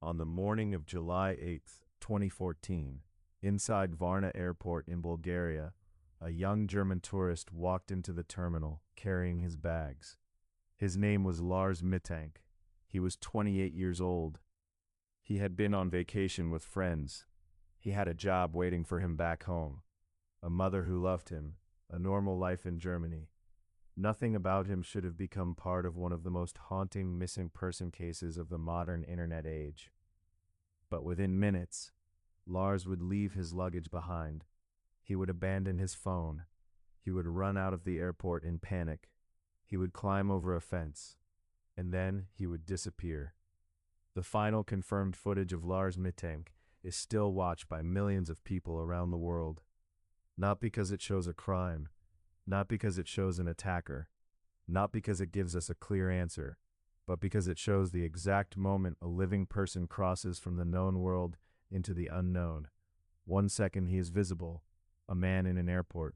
On the morning of July 8th, 2014, inside Varna airport in Bulgaria, a young German tourist walked into the terminal carrying his bags. His name was Lars Mittank. He was 28 years old. He had been on vacation with friends. He had a job waiting for him back home, a mother who loved him, a normal life in Germany. Nothing about him should have become part of one of the most haunting missing person cases of the modern internet age. But within minutes, Lars would leave his luggage behind. He would abandon his phone. He would run out of the airport in panic. He would climb over a fence. And then he would disappear. The final confirmed footage of Lars Mittank is still watched by millions of people around the world. Not because it shows a crime, not because it shows an attacker, not because it gives us a clear answer, but because it shows the exact moment a living person crosses from the known world into the unknown. 1 second he is visible, a man in an airport.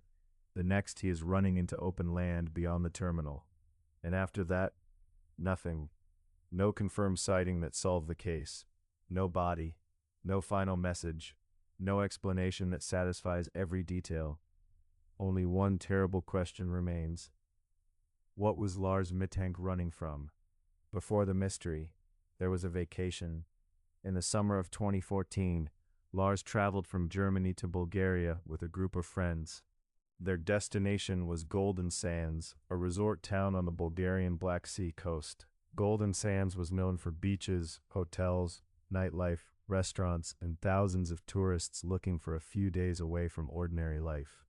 The next he is running into open land beyond the terminal. And after that, nothing. No confirmed sighting that solved the case. No body. No final message. No explanation that satisfies every detail. Only one terrible question remains. What was Lars Mittank running from? Before the mystery, there was a vacation. In the summer of 2014, Lars traveled from Germany to Bulgaria with a group of friends. Their destination was Golden Sands, a resort town on the Bulgarian Black Sea coast. Golden Sands was known for beaches, hotels, nightlife, restaurants, and thousands of tourists looking for a few days away from ordinary life.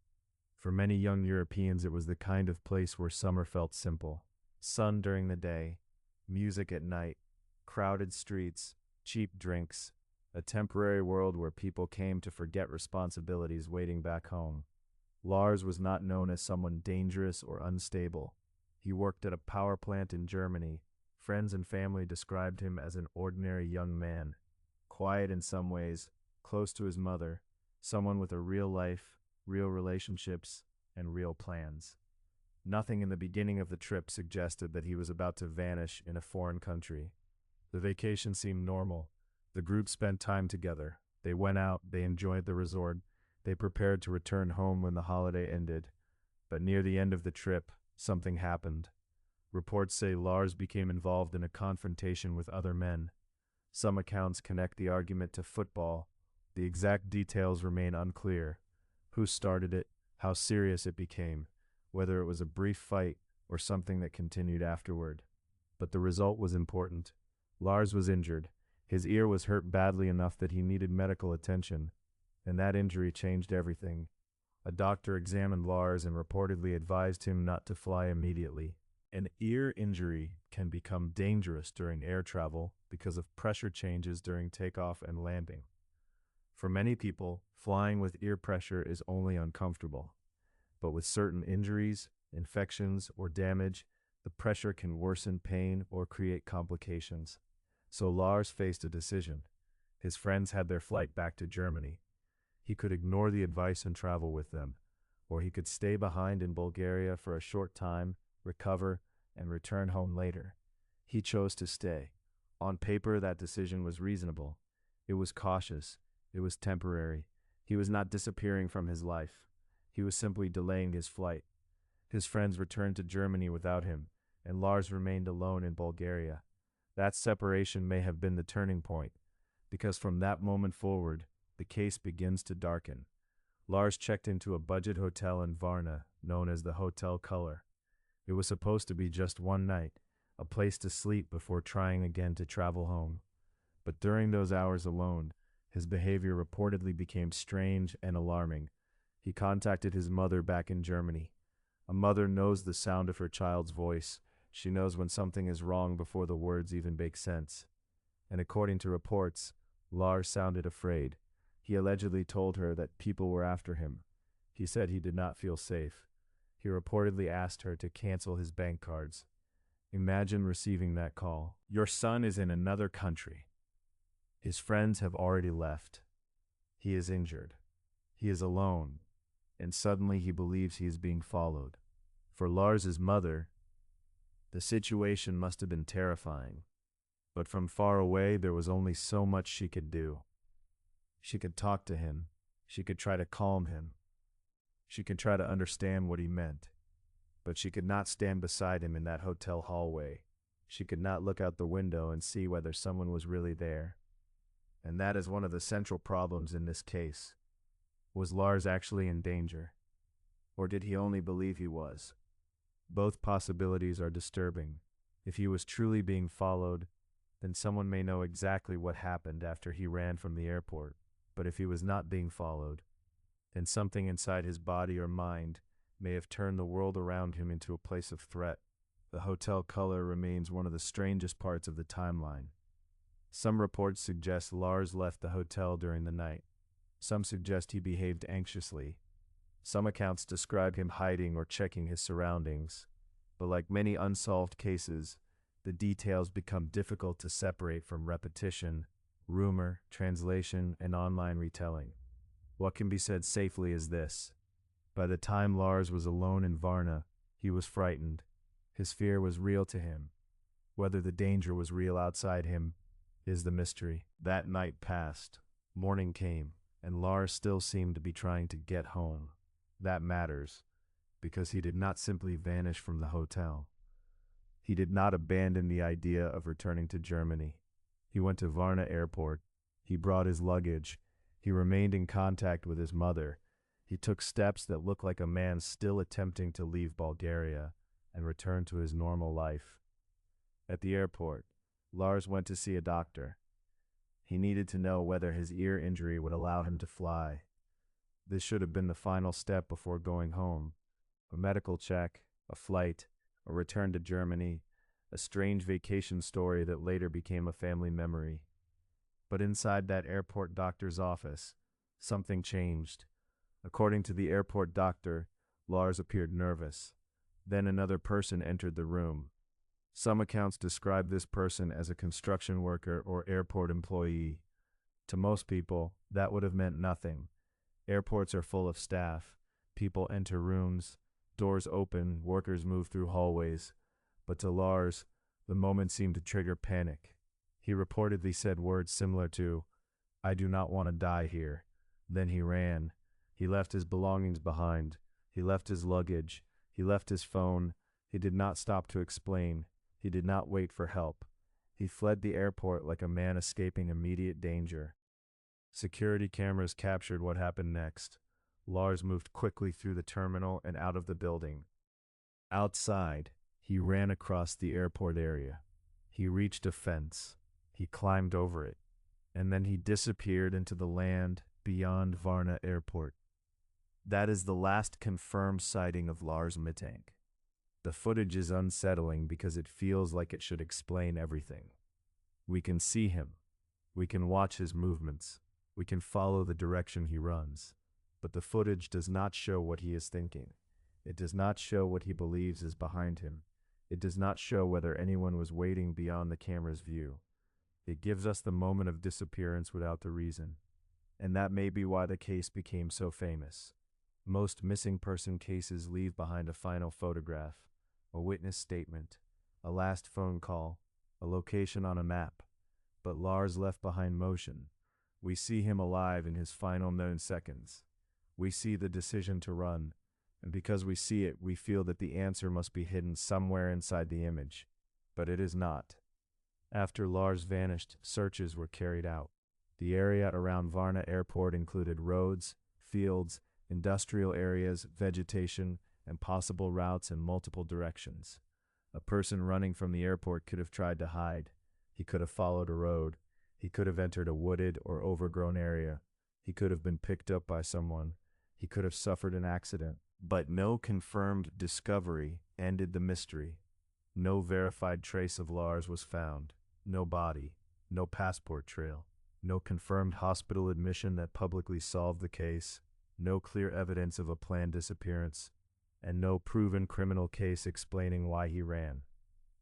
For many young Europeans, it was the kind of place where summer felt simple. Sun during the day, music at night, crowded streets, cheap drinks, a temporary world where people came to forget responsibilities waiting back home. Lars was not known as someone dangerous or unstable. He worked at a power plant in Germany. Friends and family described him as an ordinary young man, quiet in some ways, close to his mother, someone with a real life, real relationships, and real plans. Nothing in the beginning of the trip suggested that he was about to vanish in a foreign country. The vacation seemed normal. The group spent time together. They went out, they enjoyed the resort, they prepared to return home when the holiday ended. But near the end of the trip, something happened. Reports say Lars became involved in a confrontation with other men. Some accounts connect the argument to football. The exact details remain unclear. Who started it, how serious it became, whether it was a brief fight or something that continued afterward. But the result was important. Lars was injured. His ear was hurt badly enough that he needed medical attention, and that injury changed everything. A doctor examined Lars and reportedly advised him not to fly immediately. An ear injury can become dangerous during air travel because of pressure changes during takeoff and landing. For many people, flying with ear pressure is only uncomfortable. But with certain injuries, infections, or damage, the pressure can worsen pain or create complications. So Lars faced a decision. His friends had their flight back to Germany. He could ignore the advice and travel with them, or he could stay behind in Bulgaria for a short time, recover, and return home later. He chose to stay. On paper, that decision was reasonable. It was cautious. It was temporary. He was not disappearing from his life. He was simply delaying his flight. His friends returned to Germany without him, and Lars remained alone in Bulgaria. That separation may have been the turning point, because from that moment forward, the case begins to darken. Lars checked into a budget hotel in Varna, known as the Hotel Color. It was supposed to be just one night, a place to sleep before trying again to travel home. But during those hours alone, his behavior reportedly became strange and alarming. He contacted his mother back in Germany. A mother knows the sound of her child's voice. She knows when something is wrong before the words even make sense. And according to reports, Lars sounded afraid. He allegedly told her that people were after him. He said he did not feel safe. He reportedly asked her to cancel his bank cards. Imagine receiving that call. Your son is in another country. His friends have already left. He is injured. He is alone. And suddenly he believes he is being followed. For Lars's mother, the situation must have been terrifying. But from far away, there was only so much she could do. She could talk to him. She could try to calm him. She could try to understand what he meant. But she could not stand beside him in that hotel hallway. She could not look out the window and see whether someone was really there. And that is one of the central problems in this case. Was Lars actually in danger? Or did he only believe he was? Both possibilities are disturbing. If he was truly being followed, then someone may know exactly what happened after he ran from the airport. But if he was not being followed, then something inside his body or mind may have turned the world around him into a place of threat. The hotel color remains one of the strangest parts of the timeline. Some reports suggest Lars left the hotel during the night. Some suggest he behaved anxiously. Some accounts describe him hiding or checking his surroundings. But like many unsolved cases, the details become difficult to separate from repetition, rumor, translation, and online retelling. What can be said safely is this. By the time Lars was alone in Varna, he was frightened. His fear was real to him. Whether the danger was real outside him is the mystery. That night passed. Morning came, and Lars still seemed to be trying to get home. That matters, because he did not simply vanish from the hotel. He did not abandon the idea of returning to Germany. He went to Varna airport. He brought his luggage. He remained in contact with his mother. He took steps that looked like a man still attempting to leave Bulgaria and return to his normal life. At the airport, Lars went to see a doctor. He needed to know whether his ear injury would allow him to fly. This should have been the final step before going home. A medical check, a flight, a return to Germany, a strange vacation story that later became a family memory. But inside that airport doctor's office, something changed. According to the airport doctor, Lars appeared nervous. Then another person entered the room. Some accounts describe this person as a construction worker or airport employee. To most people, that would have meant nothing. Airports are full of staff. People enter rooms, doors open, workers move through hallways. But to Lars, the moment seemed to trigger panic. He reportedly said words similar to, "I do not want to die here." Then he ran. He left his belongings behind. He left his luggage. He left his phone. He did not stop to explain. He did not wait for help. He fled the airport like a man escaping immediate danger. Security cameras captured what happened next. Lars moved quickly through the terminal and out of the building. Outside, he ran across the airport area. He reached a fence. He climbed over it. And then he disappeared into the land beyond Varna airport. That is the last confirmed sighting of Lars Mittank. The footage is unsettling because it feels like it should explain everything. We can see him. We can watch his movements. We can follow the direction he runs. But the footage does not show what he is thinking. It does not show what he believes is behind him. It does not show whether anyone was waiting beyond the camera's view. It gives us the moment of disappearance without the reason. And that may be why the case became so famous. Most missing person cases leave behind a final photograph, a witness statement, a last phone call, a location on a map. But Lars left behind motion. We see him alive in his final known seconds. We see the decision to run, and because we see it, we feel that the answer must be hidden somewhere inside the image. But it is not. After Lars vanished, searches were carried out. The area around Varna airport included roads, fields, industrial areas, vegetation, and possible routes in multiple directions. A person running from the airport could have tried to hide. He could have followed a road. He could have entered a wooded or overgrown area. He could have been picked up by someone. He could have suffered an accident. But no confirmed discovery ended the mystery. No verified trace of Lars was found. No body. No passport trail. No confirmed hospital admission that publicly solved the case. No clear evidence of a planned disappearance. And no proven criminal case explaining why he ran.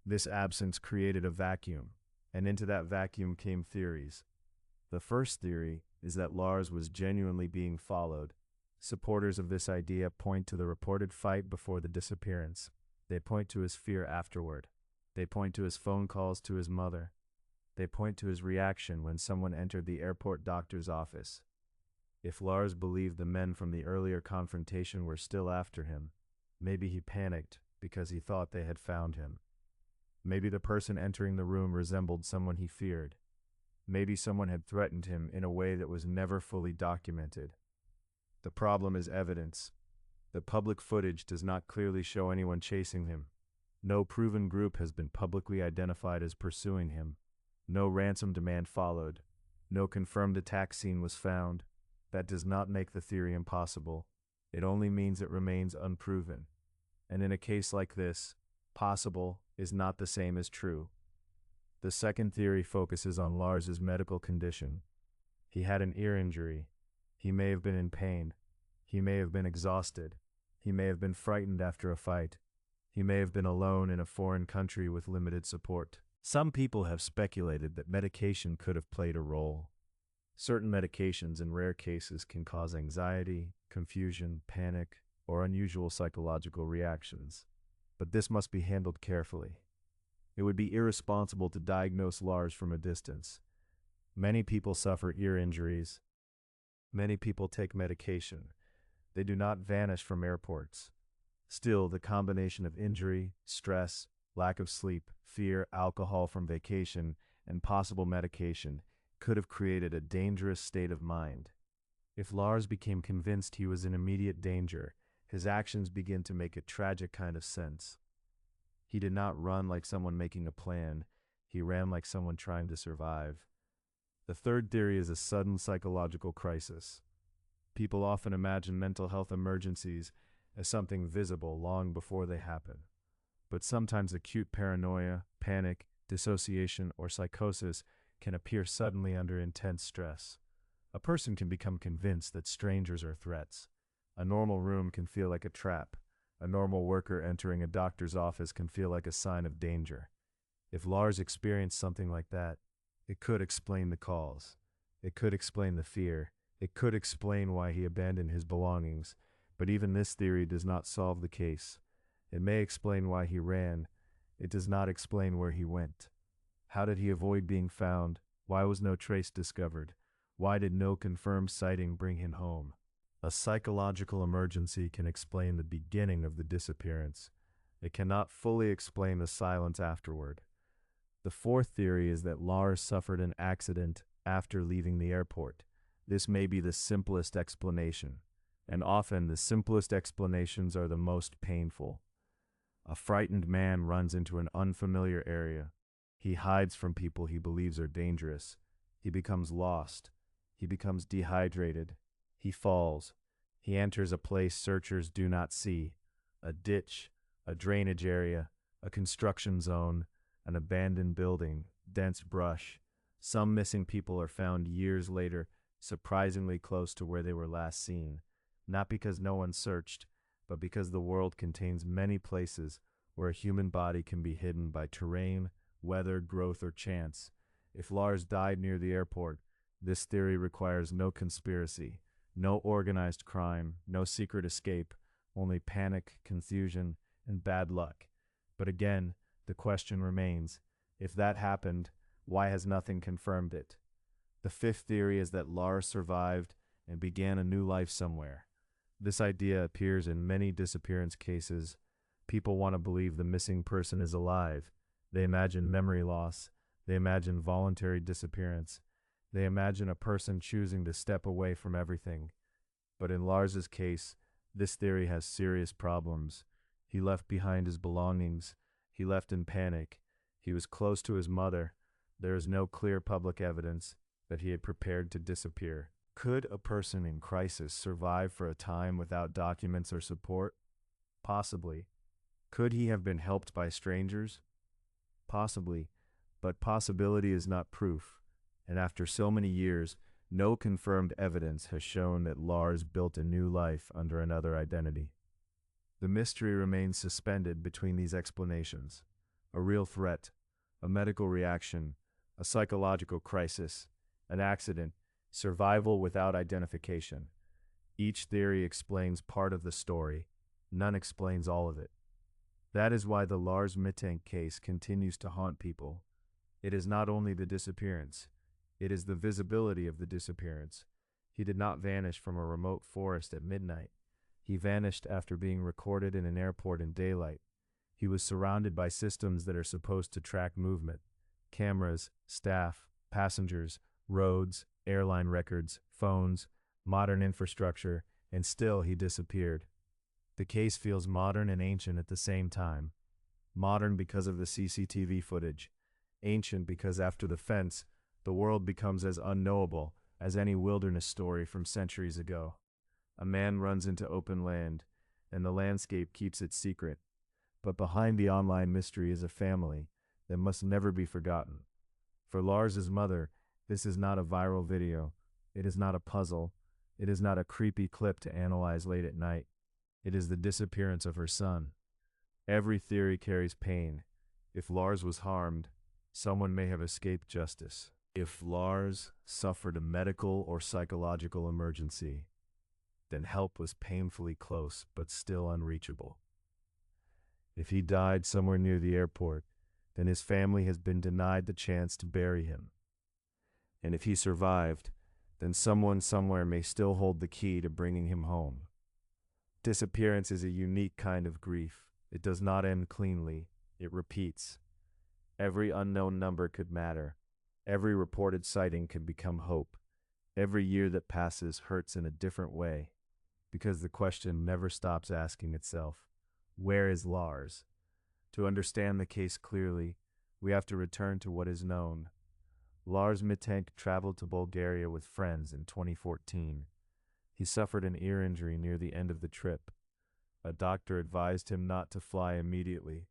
This absence created a vacuum, and into that vacuum came theories. The first theory is that Lars was genuinely being followed. Supporters of this idea point to the reported fight before the disappearance. They point to his fear afterward. They point to his phone calls to his mother. They point to his reaction when someone entered the airport doctor's office. If Lars believed the men from the earlier confrontation were still after him, maybe he panicked because he thought they had found him. Maybe the person entering the room resembled someone he feared. Maybe someone had threatened him in a way that was never fully documented. The problem is evidence. The public footage does not clearly show anyone chasing him. No proven group has been publicly identified as pursuing him. No ransom demand followed. No confirmed attack scene was found. That does not make the theory impossible. It only means it remains unproven. And in a case like this, possible is not the same as true. The second theory focuses on Lars's medical condition. He had an ear injury. He may have been in pain. He may have been exhausted. He may have been frightened after a fight. He may have been alone in a foreign country with limited support. Some people have speculated that medication could have played a role. Certain medications in rare cases can cause anxiety, confusion, panic, or unusual psychological reactions. But this must be handled carefully. It would be irresponsible to diagnose Lars from a distance. Many people suffer ear injuries. Many people take medication. They do not vanish from airports. Still, the combination of injury, stress, lack of sleep, fear, alcohol from vacation, and possible medication could have created a dangerous state of mind. If Lars became convinced he was in immediate danger, his actions begin to make a tragic kind of sense. He did not run like someone making a plan. He ran like someone trying to survive. The third theory is a sudden psychological crisis. People often imagine mental health emergencies as something visible long before they happen. But sometimes acute paranoia, panic, dissociation, or psychosis can appear suddenly under intense stress. A person can become convinced that strangers are threats. A normal room can feel like a trap. A normal worker entering a doctor's office can feel like a sign of danger. If Lars experienced something like that, it could explain the calls. It could explain the fear. It could explain why he abandoned his belongings. But even this theory does not solve the case. It may explain why he ran. It does not explain where he went. How did he avoid being found? Why was no trace discovered? Why did no confirmed sighting bring him home? A psychological emergency can explain the beginning of the disappearance. It cannot fully explain the silence afterward. The fourth theory is that Lars suffered an accident after leaving the airport. This may be the simplest explanation, and often the simplest explanations are the most painful. A frightened man runs into an unfamiliar area. He hides from people he believes are dangerous. He becomes lost. He becomes dehydrated. He falls. He enters a place searchers do not see. A ditch, a drainage area, a construction zone, an abandoned building, dense brush. Some missing people are found years later, surprisingly close to where they were last seen. Not because no one searched, but because the world contains many places where a human body can be hidden by terrain, weather, growth, or chance. If Lars died near the airport, this theory requires no conspiracy, no organized crime, no secret escape, only panic, confusion, and bad luck. But again, the question remains, if that happened, why has nothing confirmed it? The fifth theory is that Lars survived and began a new life somewhere. This idea appears in many disappearance cases. People want to believe the missing person is alive. They imagine memory loss. They imagine voluntary disappearance. They imagine a person choosing to step away from everything. But in Lars's case, this theory has serious problems. He left behind his belongings. He left in panic. He was close to his mother. There is no clear public evidence that he had prepared to disappear. Could a person in crisis survive for a time without documents or support? Possibly. Could he have been helped by strangers? Possibly, but possibility is not proof, and after so many years, no confirmed evidence has shown that Lars built a new life under another identity. The mystery remains suspended between these explanations: a real threat, a medical reaction, a psychological crisis, an accident, survival without identification. Each theory explains part of the story. None explains all of it. That is why the Lars Mittank case continues to haunt people. It is not only the disappearance, it is the visibility of the disappearance. He did not vanish from a remote forest at midnight. He vanished after being recorded in an airport in daylight. He was surrounded by systems that are supposed to track movement: cameras, staff, passengers, roads, airline records, phones, modern infrastructure, and still he disappeared. The case feels modern and ancient at the same time. Modern because of the CCTV footage. Ancient because after the fence, the world becomes as unknowable as any wilderness story from centuries ago. A man runs into open land, and the landscape keeps it secret. But behind the online mystery is a family that must never be forgotten. For Lars's mother, this is not a viral video. It is not a puzzle. It is not a creepy clip to analyze late at night. It is the disappearance of her son. Every theory carries pain. If Lars was harmed, someone may have escaped justice. If Lars suffered a medical or psychological emergency, then help was painfully close but still unreachable. If he died somewhere near the airport, then his family has been denied the chance to bury him. And if he survived, then someone somewhere may still hold the key to bringing him home. Disappearance is a unique kind of grief. It does not end cleanly. It repeats. Every unknown number could matter. Every reported sighting could become hope. Every year that passes hurts in a different way, because the question never stops asking itself, where is Lars? To understand the case clearly, we have to return to what is known. Lars Mittank traveled to Bulgaria with friends in 2014. He suffered an ear injury near the end of the trip. A doctor advised him not to fly immediately.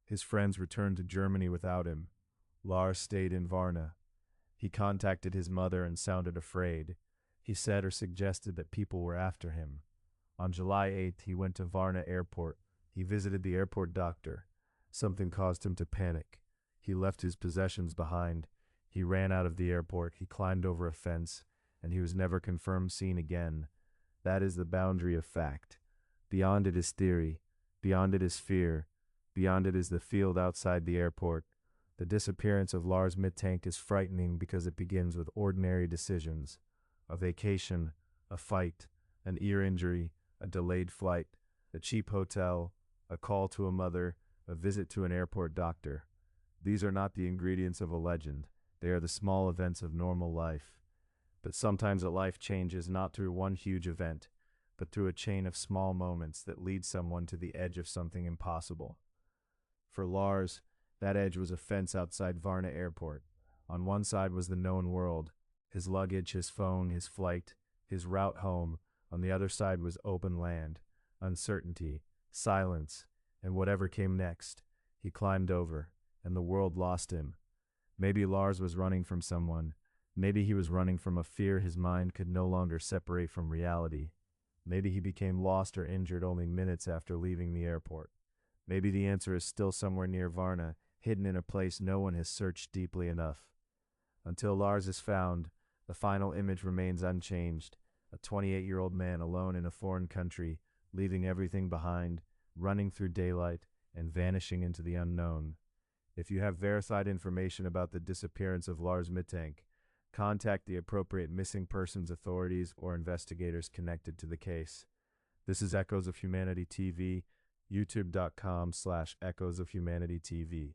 His friends returned to Germany without him. Lars stayed in Varna. He contacted his mother and sounded afraid. He said or suggested that people were after him. On July 8th, he went to Varna airport. He visited the airport doctor. Something caused him to panic. He left his possessions behind. He ran out of the airport. He climbed over a fence, and he was never confirmed seen again. That is the boundary of fact. Beyond it is theory. Beyond it is fear. Beyond it is the field outside the airport. The disappearance of Lars Mittank is frightening because it begins with ordinary decisions: a vacation, a fight, an ear injury, a delayed flight, a cheap hotel, a call to a mother, a visit to an airport doctor. These are not the ingredients of a legend. They are the small events of normal life. But sometimes a life changes not through one huge event, but through a chain of small moments that lead someone to the edge of something impossible. For Lars, that edge was a fence outside Varna airport. On one side was the known world, his luggage, his phone, his flight, his route home. On the other side was open land, uncertainty, silence, and whatever came next. He climbed over, and the world lost him. Maybe Lars was running from someone. Maybe he was running from a fear his mind could no longer separate from reality. Maybe he became lost or injured only minutes after leaving the airport. Maybe the answer is still somewhere near Varna, hidden in a place no one has searched deeply enough. Until Lars is found, the final image remains unchanged: a 28-year-old man alone in a foreign country, leaving everything behind, running through daylight, and vanishing into the unknown. If you have verified information about the disappearance of Lars Mittank, contact the appropriate missing persons authorities or investigators connected to the case. This is Echoes of Humanity TV, youtube.com/Echoes of Humanity TV.